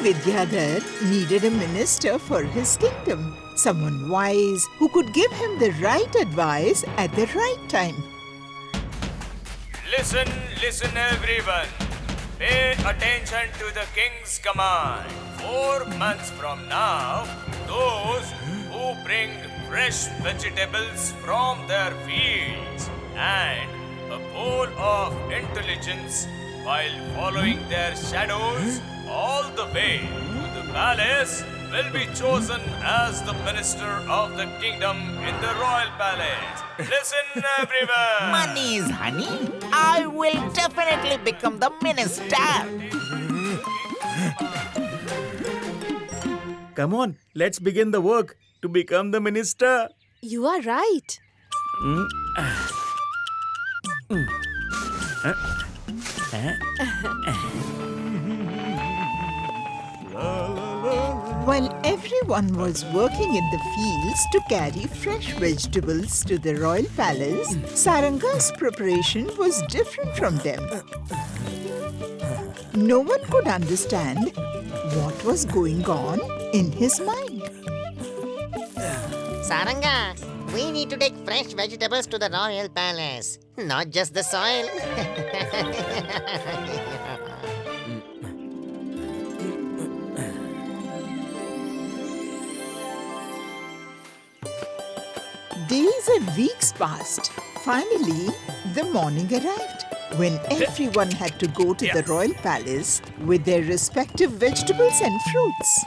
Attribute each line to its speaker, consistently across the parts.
Speaker 1: Vidyadhar needed a minister for his kingdom. Someone wise who could give him the right advice at the right time.
Speaker 2: Listen, listen everyone. Pay attention to the king's command. 4 months from now, those who bring fresh vegetables from their fields and a bowl of intelligence while following their shadows all the way to the palace will be chosen as the minister of the kingdom in the royal palace. Listen, everyone.
Speaker 3: Money is honey. I will definitely become the minister.
Speaker 4: Come on, let's begin the work to become the minister.
Speaker 5: You are right.
Speaker 1: While everyone was working in the fields to carry fresh vegetables to the royal palace, Saranga's preparation was different from them. No one could understand what was going on in his mind.
Speaker 6: Saranga, we need to take fresh vegetables to the royal palace, not just the soil.
Speaker 1: Days and weeks passed. Finally, the morning arrived when everyone had to go to the royal palace with their respective vegetables and fruits.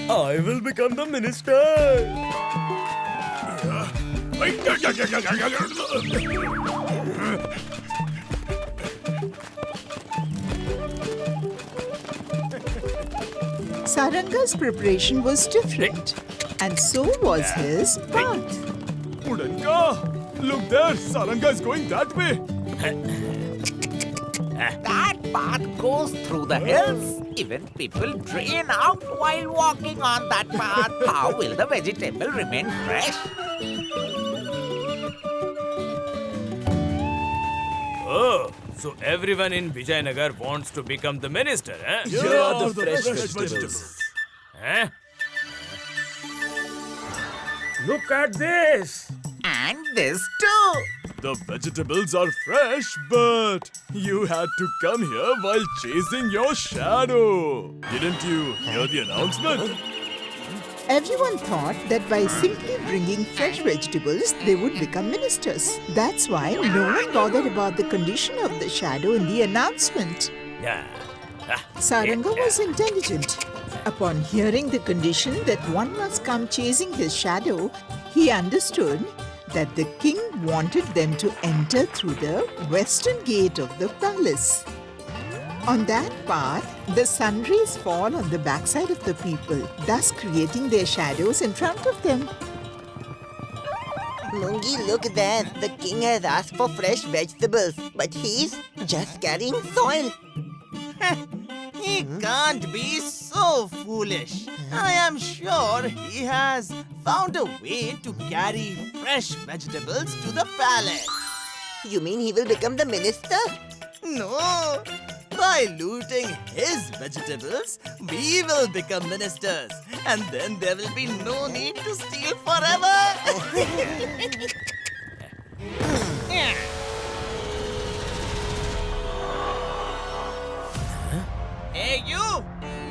Speaker 4: I will become the minister.
Speaker 1: Saranga's preparation was different, and so was his path.
Speaker 7: Udanka! Look there! Saranga is going that way!
Speaker 3: That path goes through the hills. Even people drain out while walking on that path. How will the vegetable remain fresh?
Speaker 2: Oh, so everyone in Vijayanagar wants to become the minister, eh?
Speaker 7: Here are the fresh vegetables.
Speaker 2: Eh?
Speaker 4: Look at this.
Speaker 3: And this too.
Speaker 7: The vegetables are fresh, but you had to come here while chasing your shadow. Didn't you hear the announcement?
Speaker 1: Everyone thought that by simply bringing fresh vegetables, they would become ministers. That's why no one bothered about the condition of the shadow in the announcement.
Speaker 2: Yeah.
Speaker 1: Saranga was intelligent. Upon hearing the condition that one must come chasing his shadow, he understood that the king wanted them to enter through the western gate of the palace. On that path, the sun rays fall on the backside of the people, thus creating their shadows in front of them.
Speaker 6: Mungi, look there. The king has asked for fresh vegetables, but he's just carrying soil.
Speaker 8: He can't be so foolish. I am sure he has found a way to carry fresh vegetables to the palace.
Speaker 6: You mean he will become the minister?
Speaker 8: No! By looting his vegetables, we will become ministers. And then there will be no need to steal forever. Hey you!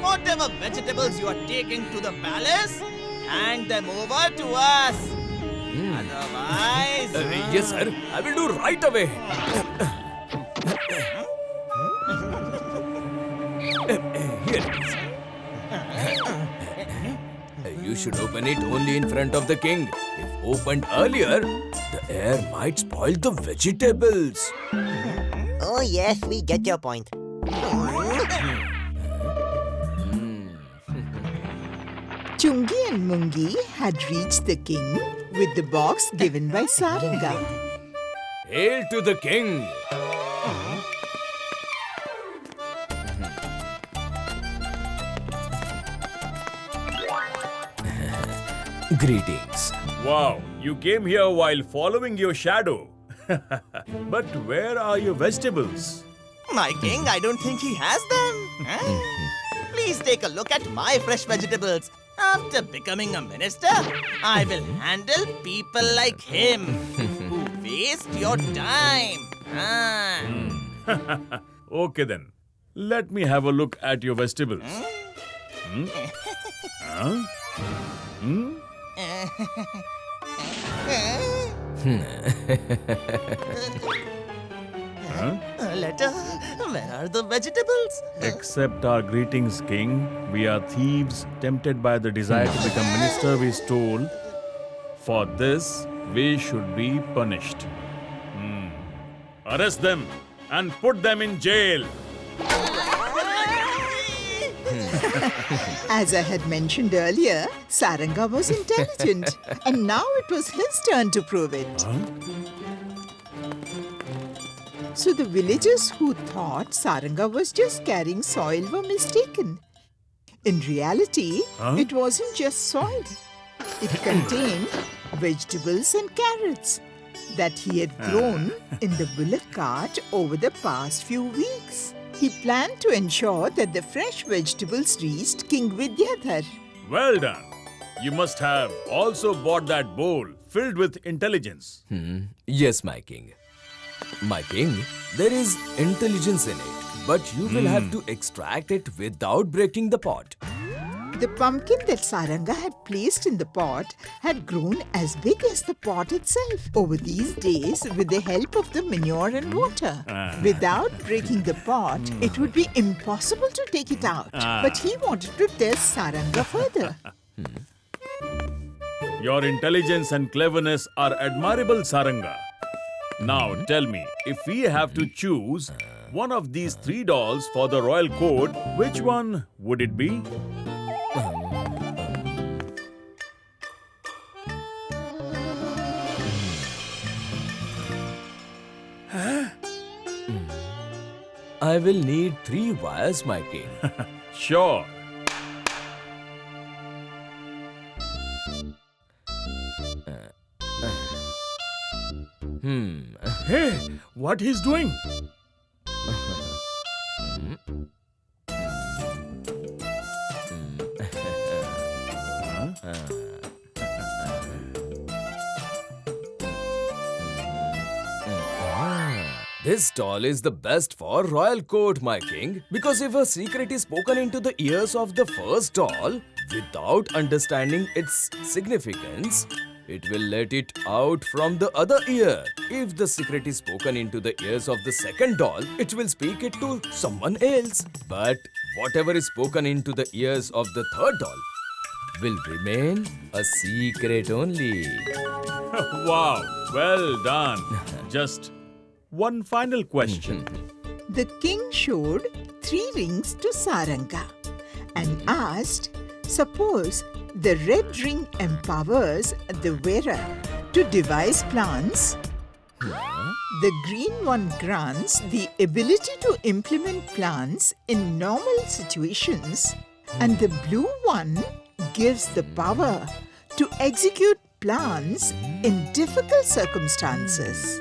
Speaker 8: Whatever vegetables you are taking to the palace, hand them over to us. Otherwise...
Speaker 2: Yes, sir. I will do right away. Here it is. You should open it only in front of the king. If opened earlier, the air might spoil the vegetables.
Speaker 6: Oh yes, we get your point.
Speaker 1: Chungi and Mungi had reached the king with the box given by Saranga.
Speaker 2: Hail to the king! Greetings.
Speaker 4: Wow, you came here while following your shadow. But where are your vegetables?
Speaker 8: My king, I don't think he has them. Please take a look at my fresh vegetables. After becoming a minister, I will handle people like him who waste your time.
Speaker 4: Okay then. Let me have a look at your vegetables. Huh?
Speaker 8: A letter? Where are the vegetables?
Speaker 4: Accept our greetings, King. We are thieves, tempted by the desire to become minister, we stole. For this, we should be punished. Arrest them and put them in jail.
Speaker 1: As I had mentioned earlier, Saranga was intelligent, and now it was his turn to prove it. So the villagers who thought Saranga was just carrying soil were mistaken. In reality, it wasn't just soil. It contained vegetables and carrots that he had grown in the bullock cart over the past few weeks. He planned to ensure that the fresh vegetables reached King Vidyadhar.
Speaker 4: Well done. You must have also bought that bowl filled with intelligence.
Speaker 5: Yes, my king. My king, there is intelligence in it, but you will have to extract it without breaking the pot.
Speaker 1: The pumpkin that Saranga had placed in the pot had grown as big as the pot itself over these days with the help of the manure and water. Without breaking the pot, it would be impossible to take it out. But he wanted to test Saranga further.
Speaker 4: Your intelligence and cleverness are admirable, Saranga. Now tell me, if we have to choose one of these 3 dolls for the royal court, which one would it be?
Speaker 5: I will need 3 wires, my king.
Speaker 4: Sure. Hey, what he's doing?
Speaker 5: This doll is the best for royal court, my king, because if a secret is spoken into the ears of the first doll without understanding its significance, it will let it out from the other ear. If the secret is spoken into the ears of the second doll, it will speak it to someone else. But whatever is spoken into the ears of the third doll will remain a secret only.
Speaker 4: Wow, well done. Just one final question.
Speaker 1: The king showed 3 rings to Saranga and asked, suppose the red ring empowers the wearer to devise plans. The green one grants the ability to implement plans in normal situations, and the blue one gives the power to execute plans in difficult circumstances.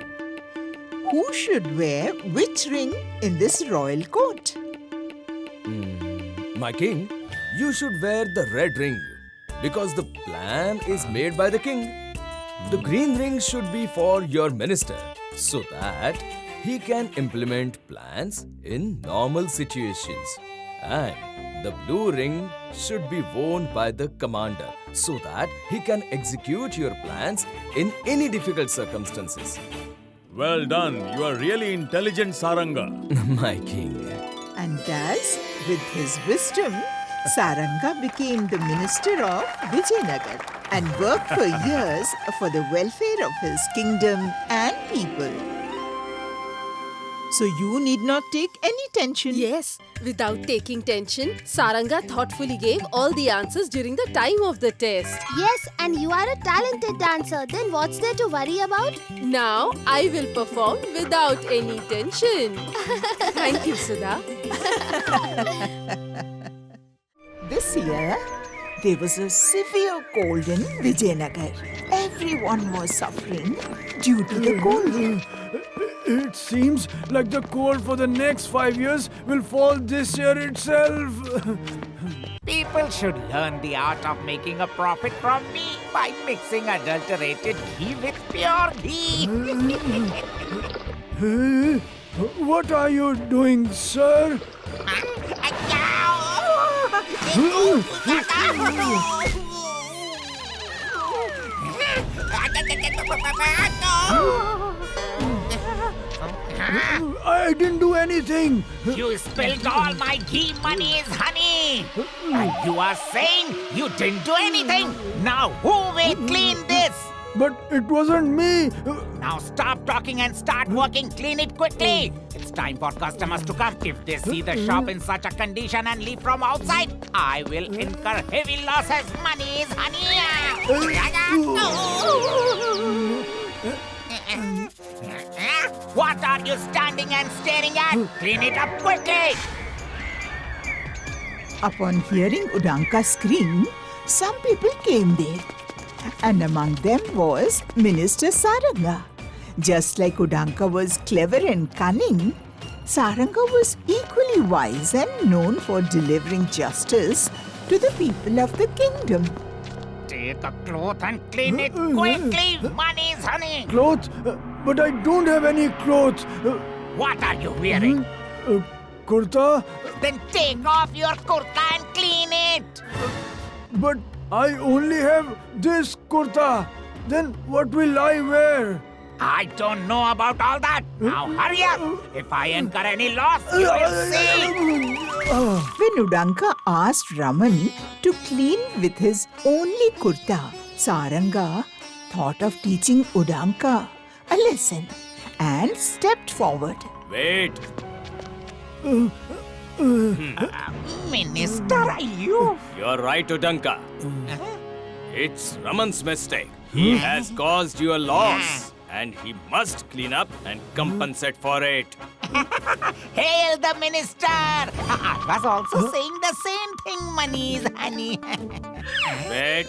Speaker 1: Who should wear which ring in this royal court?
Speaker 5: My king, you should wear the red ring because the plan is made by the king. The green ring should be for your minister so that he can implement plans in normal situations. And the blue ring should be worn by the commander so that he can execute your plans in any difficult circumstances.
Speaker 4: Well done. You are really intelligent, Saranga.
Speaker 5: My king.
Speaker 1: And thus, with his wisdom, Saranga became the minister of Vijayanagar and worked for years for the welfare of his kingdom and people. So you need not take any tension.
Speaker 9: Yes, without taking tension, Saranga thoughtfully gave all the answers during the time of the test.
Speaker 10: Yes, and you are a talented dancer. Then what's there to worry about?
Speaker 9: Now I will perform without any tension. Thank you, Sudha.
Speaker 1: This year, there was a severe cold in Vijayanagar. Everyone was suffering due to the cold.
Speaker 7: It seems like the code for the next 5 years will fall this year itself.
Speaker 3: People should learn the art of making a profit from me by mixing adulterated ghee with pure ghee.
Speaker 7: What are you doing, sir? I didn't do anything.
Speaker 3: You spilled all my ghee monies, honey. And you are saying you didn't do anything. Now who will clean this?
Speaker 7: But it wasn't me.
Speaker 3: Now stop talking and start working. Clean it quickly. It's time for customers to come. If they see the shop in such a condition and leave from outside, I will incur heavy losses. Monies, honey. What are you standing and staring at? Clean it up quickly.
Speaker 1: Upon hearing Udanka scream, some people came there. And among them was Minister Saranga. Just like Udanka was clever and cunning, Saranga was equally wise and known for delivering justice to the people of the kingdom.
Speaker 3: Take a cloth and clean it quickly. Monies, honey.
Speaker 7: Clothes? But I don't have any clothes.
Speaker 3: What are you wearing?
Speaker 7: Kurta?
Speaker 3: Then take off your kurta and clean it.
Speaker 7: But I only have this kurta. Then what will I wear?
Speaker 3: I don't know about all that. Now hurry up. If I incur any loss, you will see.
Speaker 1: When Udanka asked Raman to clean with his only kurta, Saranga thought of teaching Udanka a lesson and stepped forward.
Speaker 2: Wait.
Speaker 3: Minister, are you?
Speaker 2: You're right, Udanka. It's Raman's mistake. He has caused you a loss. And he must clean up and compensate for it.
Speaker 3: Hail the minister! I was also saying the same thing, Monies, honey.
Speaker 2: Wait,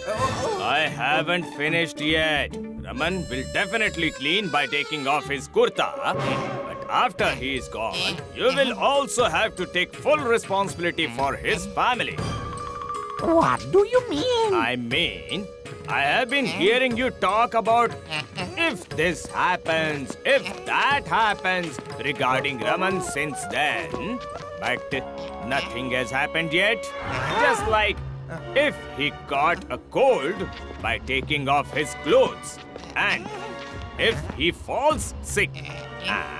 Speaker 2: I haven't finished yet. Raman will definitely clean by taking off his kurta. But after he is gone, you will also have to take full responsibility for his family.
Speaker 3: What do you mean?
Speaker 2: I mean, I have been hearing you talk about if this happens, if that happens regarding Raman since then. But nothing has happened yet. Just like if he caught a cold by taking off his clothes, and if he falls sick,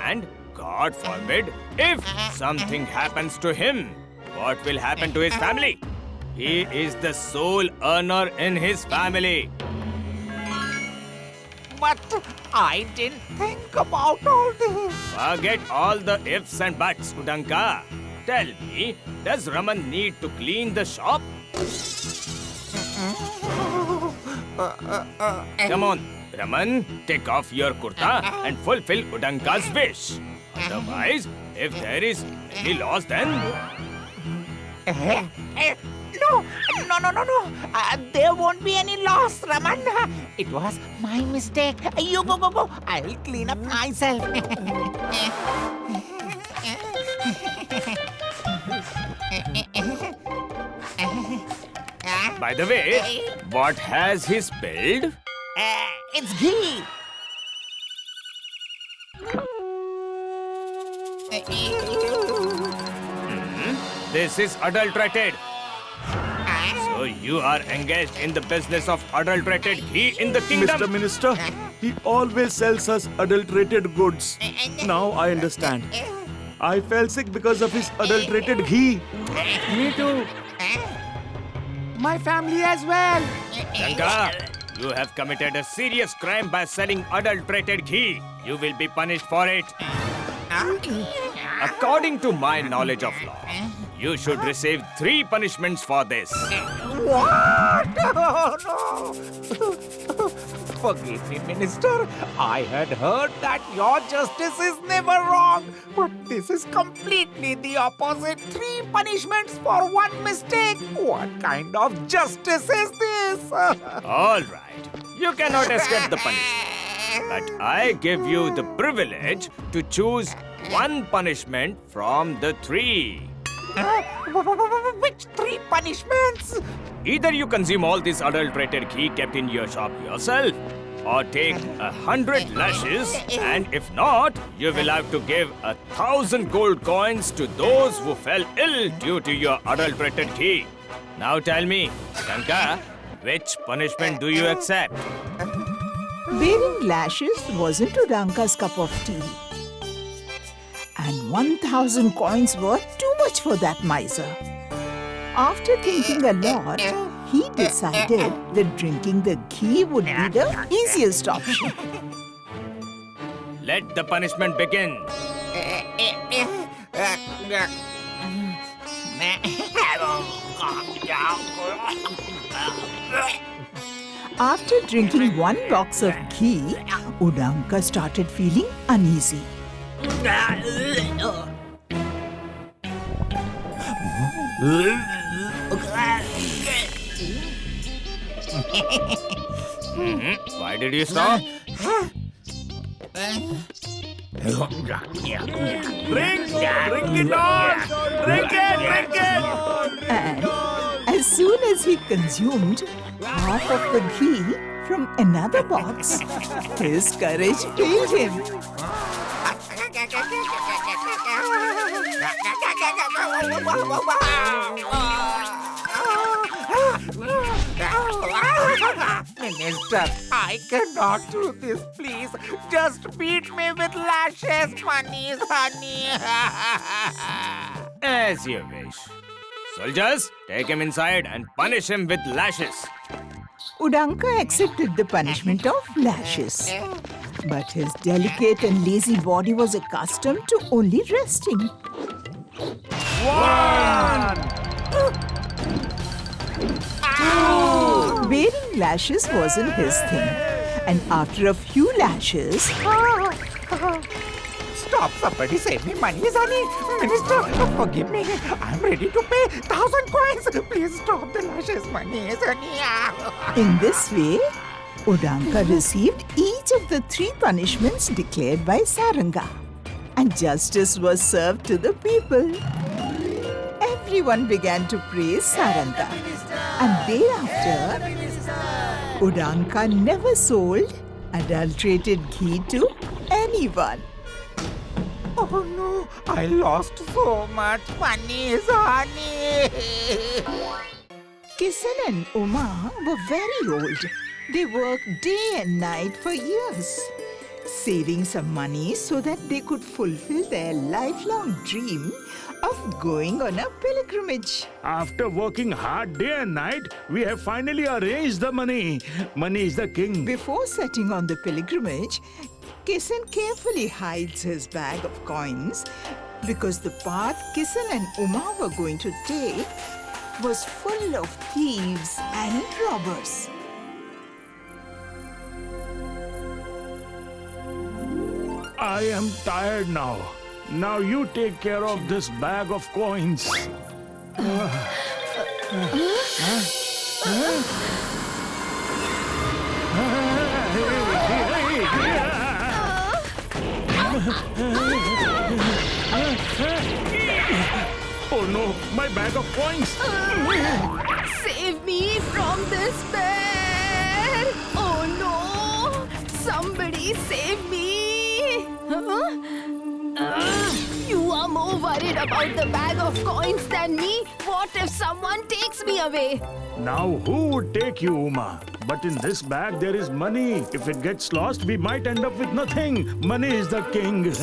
Speaker 2: and God forbid, if something happens to him, what will happen to his family? He is the sole earner in his family.
Speaker 3: But I didn't think about all this.
Speaker 2: Forget all the ifs and buts, Udanka. Tell me, does Raman need to clean the shop? Come on, Raman, take off your kurta and fulfill Udanka's wish. Otherwise, if there is any loss, then...
Speaker 3: No. There won't be any loss, Raman. It was my mistake. You go. I'll clean up myself.
Speaker 2: By the way, what has he spilled?
Speaker 3: It's ghee.
Speaker 2: This is adulterated. So you are engaged in the business of adulterated ghee in the kingdom.
Speaker 4: Mr. Minister, he always sells us adulterated goods. Now I understand. I fell sick because of his adulterated ghee.
Speaker 3: Me too. My family as well.
Speaker 2: Ganga, you have committed a serious crime by selling adulterated ghee. You will be punished for it. According to my knowledge of law, you should receive 3 punishments for this.
Speaker 3: What? Oh, no. Forgive me, Minister. I had heard that your justice is never wrong. But this is completely the opposite. 3 punishments for 1 mistake. What kind of justice is this?
Speaker 2: All right. You cannot escape the punishment. But I give you the privilege to choose one punishment from the three.
Speaker 3: Which 3 punishments?
Speaker 2: Either you consume all this adulterated ghee kept in your shop yourself, or take 100 lashes, and if not, you will have to give 1,000 gold coins to those who fell ill due to your adulterated ghee. Now tell me, Kanka, which punishment do you accept?
Speaker 1: Wearing lashes wasn't Udanka's cup of tea. And 1,000 coins were too much for that miser. After thinking a lot, he decided that drinking the ghee would be the easiest option.
Speaker 2: Let the punishment begin.
Speaker 1: After drinking 1 box of ghee, Udanka started feeling uneasy.
Speaker 2: Why did you stop?
Speaker 1: And as soon as he consumed half of the ghee from another box, his courage failed him.
Speaker 3: Minister, I cannot do this, please. Just beat me with lashes, Manies, honey.
Speaker 2: As you wish. Soldiers, take him inside and punish him with lashes.
Speaker 1: Udanka accepted the punishment of lashes. But his delicate and lazy body was accustomed to only resting. Wearing lashes wasn't his thing. And after a few lashes,
Speaker 3: Stop, somebody save me, Manies, honey. Minister, forgive me. I'm ready to pay 1,000 coins. Please stop the lashes, Manies, honey.
Speaker 1: in this way, Udanka received each of the 3 punishments declared by Saranga. And justice was served to the people. Everyone began to praise Saranga. And thereafter, Udanka never sold adulterated ghee to anyone.
Speaker 3: Oh no, I lost so much, Manies, honey.
Speaker 1: Kisan and Uma were very old. They worked day and night for years, saving some money so that they could fulfill their lifelong dream of going on a pilgrimage.
Speaker 4: After working hard day and night, we have finally arranged the money. Money is the king.
Speaker 1: Before setting on the pilgrimage, Kisan carefully hides his bag of coins because the path Kisan and Uma were going to take was full of thieves and robbers.
Speaker 4: I am tired now. Now you take care of this bag of coins. Oh no, my bag of coins!
Speaker 9: Save me from this bear! Oh no! Somebody save me! You are more worried about the bag of coins than me. What if someone takes me away?
Speaker 4: Now who would take you, Uma? But in this bag there is money. If it gets lost, we might end up with nothing. Money is the king.
Speaker 9: It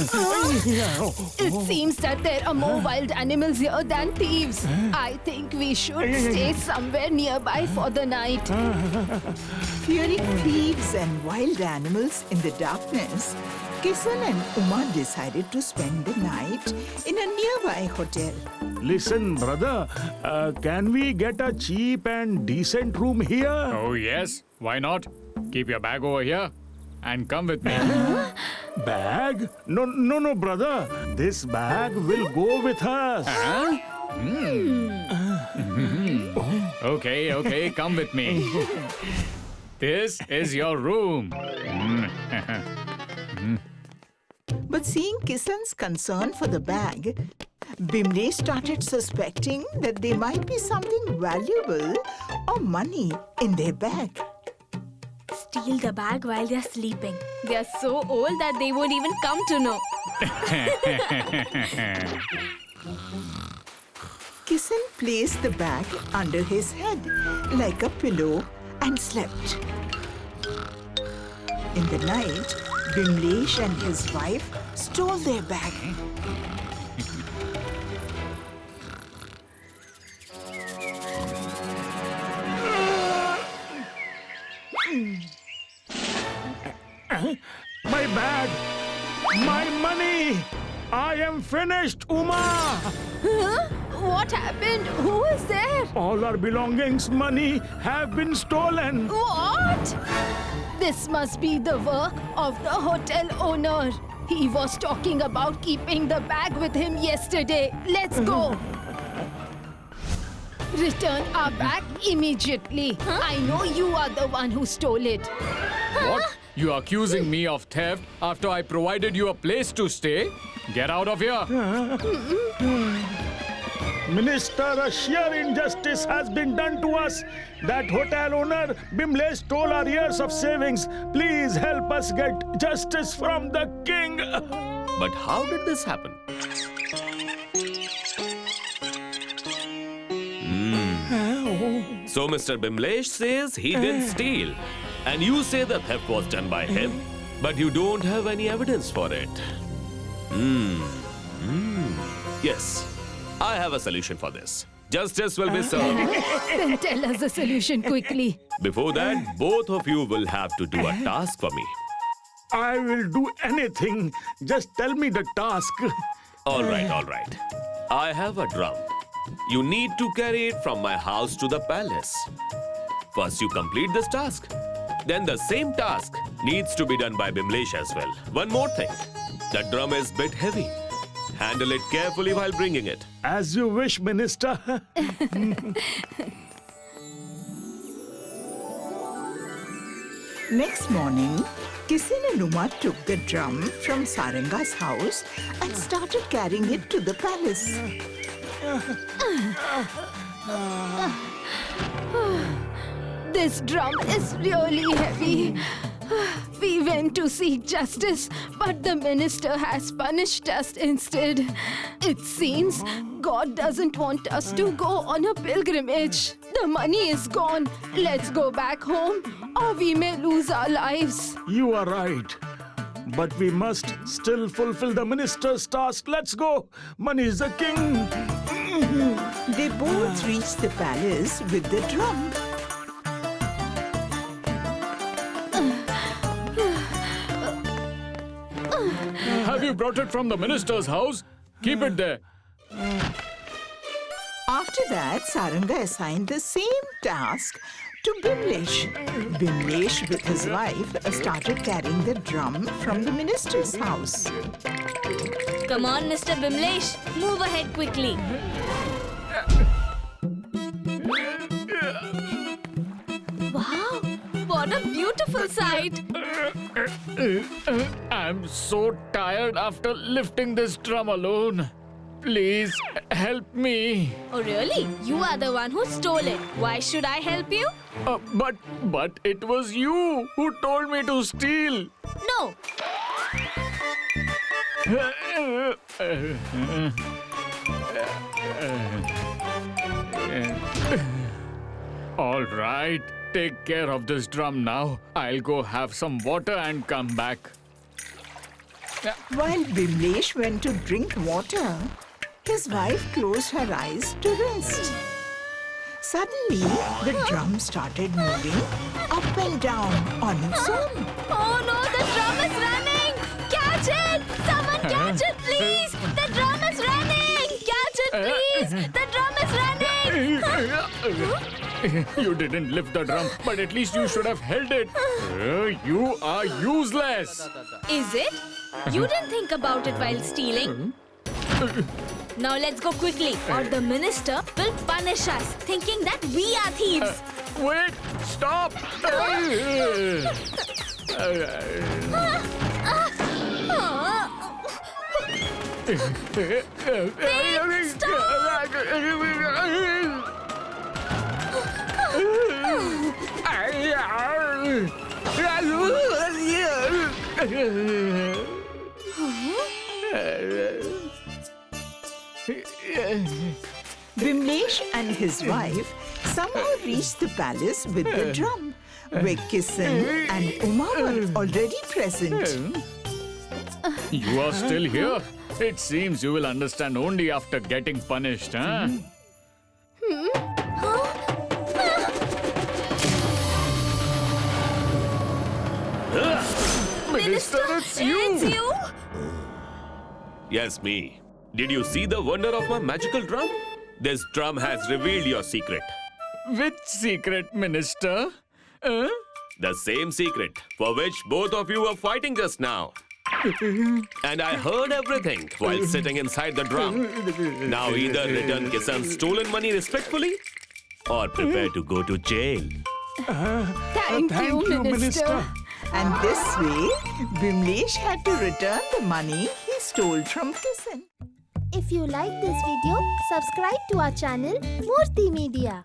Speaker 9: seems that there are more wild animals here than thieves. I think we should stay somewhere nearby for the night.
Speaker 1: Fearing thieves and wild animals in the darkness, Kisan and Uma decided to spend the night in a nearby hotel.
Speaker 4: Listen, brother, can we get a cheap and decent room here?
Speaker 11: Oh, yes. Why not? Keep your bag over here and come with me.
Speaker 4: Bag? No, brother. This bag will go with us.
Speaker 11: Huh? Okay, come with me. This is your room.
Speaker 1: But seeing Kisan's concern for the bag, Bimle started suspecting that there might be something valuable or money in their bag.
Speaker 10: Steal the bag while they're sleeping. They're so old that they won't even come to know.
Speaker 1: Kisan placed the bag under his head like a pillow and slept. In the night, Bimlesh and his wife stole their bag.
Speaker 4: My bag! My money! I am finished, Uma!
Speaker 9: Huh? What happened? Who is there?
Speaker 4: All our belongings, money have been stolen.
Speaker 9: What? This must be the work of the hotel owner. He was talking about keeping the bag with him yesterday. Let's go. Return our bag immediately. I know you are the one who stole it.
Speaker 11: What? You are accusing me of theft after I provided you a place to stay? Get out of here.
Speaker 4: Minister, a sheer injustice has been done to us. That hotel owner, Bimle, stole our years of savings. Please help us get justice from the king.
Speaker 5: But how did this happen? So Mr. Bimlesh says he didn't steal. And you say the theft was done by him. But you don't have any evidence for it. Yes, I have a solution for this. Justice will be served.
Speaker 9: Then tell us the solution quickly.
Speaker 5: Before that, both of you will have to do a task for me.
Speaker 4: I will do anything. Just tell me the task.
Speaker 5: All right, all right. I have a drum. You need to carry it from my house to the palace. First, you complete this task. Then the same task needs to be done by Bimlesh as well. One more thing. The drum is a bit heavy. Handle it carefully while bringing it.
Speaker 4: As you wish, Minister.
Speaker 1: Next morning, Kisan and Uma took the drum from Saranga's house and started carrying it to the palace.
Speaker 9: This drum is really heavy. We went to seek justice, but the minister has punished us instead. It seems God doesn't want us to go on a pilgrimage. The money is gone. Let's go back home, or we may lose our lives.
Speaker 4: You are right. But we must still fulfill the minister's task. Let's go. Money is the king.
Speaker 1: They both reached the palace with the drum.
Speaker 11: Have you brought it from the minister's house? Keep it there.
Speaker 1: After that, Saranga assigned the same task to Bimlesh. Bimlesh, with his wife, started carrying the drum from the minister's house.
Speaker 10: Come on, Mr. Bimlesh. Move ahead quickly. Wow, what a beautiful sight.
Speaker 11: I'm so tired after lifting this drum alone. Please help me.
Speaker 10: Oh, really? You are the one who stole it. Why should I help you?
Speaker 11: But it was you who told me to steal.
Speaker 10: No.
Speaker 11: All right, take care of this drum now. I'll go have some water and come back.
Speaker 1: While Bimlesh went to drink water, his wife closed her eyes to rest. Suddenly, the drum started moving up and down on its own.
Speaker 10: Oh no, the drum is running! Catch it! Someone catch it, please! The drum is running! Catch it, please! The drum is running!
Speaker 11: You didn't lift the drum, but at least you should have held it. You are useless.
Speaker 10: Is it? You didn't think about it while stealing. Now let's go quickly, or the minister will punish us, thinking that we are thieves.
Speaker 11: Wait, stop.
Speaker 1: Vimlesh and his wife somehow reached the palace with the drum, where Kisan and Uma were already present.
Speaker 11: You are still here? It seems you will understand only after getting punished, huh? Minister, it's you!
Speaker 12: Yes, me. Did you see the wonder of my magical drum? This drum has revealed your secret.
Speaker 11: Which secret, Minister?
Speaker 12: The same secret for which both of you were fighting just now. And I heard everything while sitting inside the drum. Now either return Kisan's stolen money respectfully or prepare to go to jail.
Speaker 9: Thank you, Minister.
Speaker 1: And this way, Vimlesh had to return the money he stole from Kisan.
Speaker 10: If you like this video, subscribe to our channel Murthy Media.